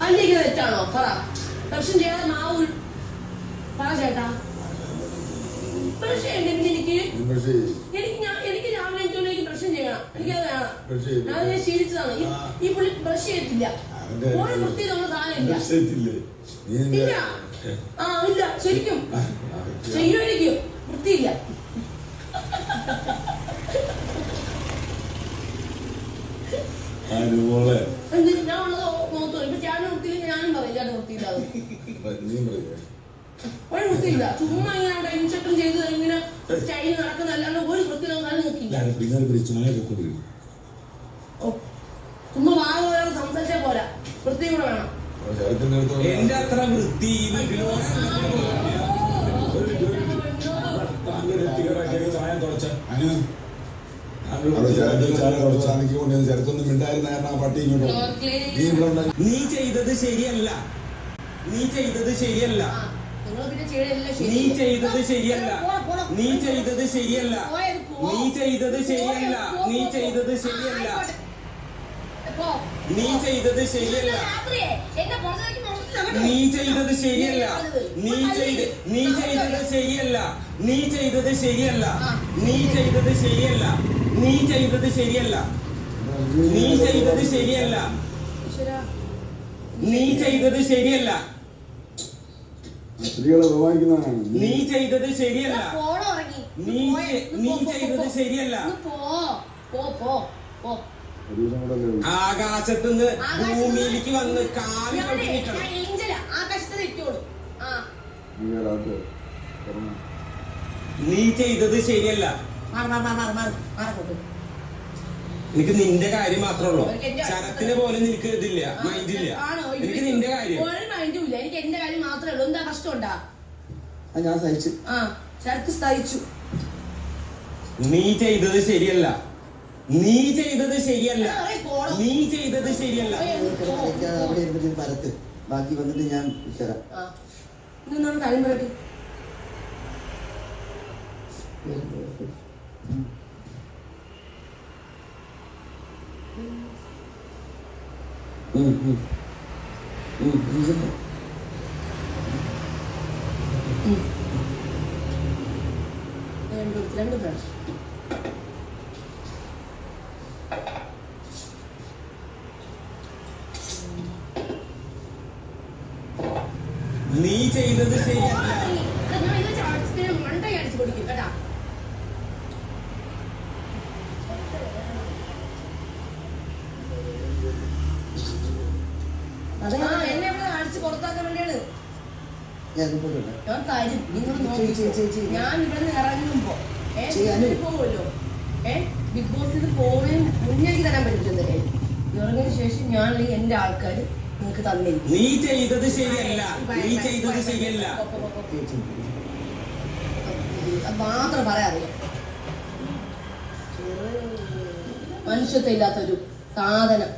അല്ലെങ്കിൽ തെറ്റാണോ? പറ. ബ്രഷും ചെയ്യാതെ മാവ് പറ ചേട്ടാ. ബ്രഷ് ചെയ്യണ്ടെങ്കിൽ എനിക്ക് രാവിലെ 5 മണിക്ക് ബ്രഷും ചെയ്യണം. എനിക്കത് വേണം. അത് ഞാൻ ശീലിച്ചതാണ്. ഈ പുള്ളി ബ്രഷ് ചെയ്യത്തില്ല. ഒരു വൃത്തി നമ്മൾ സാധനം ഇല്ല. ആ ഇല്ല, ശരിക്കും ചെയ്യുമായിരിക്കും. വൃത്തിയില്ല. ഞാൻ ഉള്ളത് നോക്കൂ. ഇപ്പൊ ചേട്ടൻ വൃത്തിയില്ല, ഞാനും പറയും ചേട്ടൻ വൃത്തിയില്ലാതെ. ഒരു വൃത്തിയില്ല. ചുമ്മാ ഇങ്ങനെ അവിടെ ഇൻഷട്ടും ചെയ്ത് ഇങ്ങനെ സ്റ്റൈൽ നടക്കുന്നല്ലാണ്ട് ഒരു വൃത്തി നോക്കിയില്ല. ചുമ്മാ വാങ്ങ പോലെ സംസാരിച്ചാൽ പോരാ, വൃത്തി കൂടെ വേണം. എന്റെ അത്ര വൃത്തി ചരത്തൊന്നും മിണ്ടായിരുന്ന കാരണം ആ പട്ടി നീ ചെയ്തത് ശരിയല്ല. നീ ചെയ്തത് ശരിയല്ല. നീ ചെയ്തത് ശരിയല്ല. നീ ചെയ്തത് ശരിയല്ല. നീ ചെയ്തത് ശരിയല്ല. നീ ചെയ്തത് ശരിയല്ല. നീ ചെയ്തത് ശരിയല്ല. നീ ചെയ്തത് ശരിയല്ല. നീ ചെയ്തത് ശരിയല്ല. നീ ചെയ്തത് ശരിയല്ല. നീ ചെയ്തത് ശരിയല്ല. നീ ചെയ്തത് ശരിയല്ല. നീ ചെയ്തത് ശരിയല്ല. നീ ചെയ്തത് ശരിയല്ല. സ്ത്രീകളെ ബഹുമാനിക്കുന്നതാണ്. നീ ചെയ്തത് ശരിയല്ല. നീ ചെയ്തത് ശരിയല്ല. ആകാശത്തുനിന്ന് ഭൂമിയിലേക്ക് വന്ന് കാലി കൊട്ടി നിൽക്കണം. നീ ചെയ്തത് ശരിയല്ല. എനിക്ക് നിന്റെ കാര്യം മാത്രമേ ഉള്ളൂ. ശരത്തിന് പോലും നിനക്ക് ഇതില്ല, മൈൻഡില്ല. എനിക്ക് നിന്റെ കാര്യം എനിക്ക് എന്റെ കാര്യം മാത്രമേ ഉള്ളൂ. എന്താ കഷ്ടമുണ്ടാ? ഞാൻ സഹിച്ചു. ശരത്ത് സഹിച്ചു. നീ ചെയ്തത് ശരിയല്ല. നീ ചെയ്തത് ശരിയല്ല. നീ ചെയ്തത് ശരിയല്ല. പരത്ത് ബാക്കി വന്നിട്ട് ഞാൻ തരാം. കാര്യം പറയട്ടെ. രണ്ട് ബ്രഷ്. നീ ചെയ്തത് ശരിയല്ല. മണ്ടയടിച്ചു കൊടുക്കും കേട്ടാ. എന്നെ അടിച്ച് പുറത്താക്കാൻ വേണ്ടിയാണ് ഞാൻ തരും. നിങ്ങൾ ഞാൻ ഇവിടെ നിന്ന് ഇറങ്ങുമ്പോ പോവുമല്ലോ. ബിഗ് ബോസിൽ പോകുന്നതിന് മുന്നേ തരാൻ പറ്റില്ലേ? ഇറങ്ങിയതിനു ശേഷം ഞാൻ എന്റെ ആൾക്കാർ നിങ്ങൾക്ക് തന്നിരിക്കും. നീ ചെയ്തത് ശരിയല്ല. നീ ചെയ്തത് ശരിയല്ല. മാത്രം പറയാറില്ല. മനുഷ്യത്വം ഇല്ലാത്തൊരു സാധനം.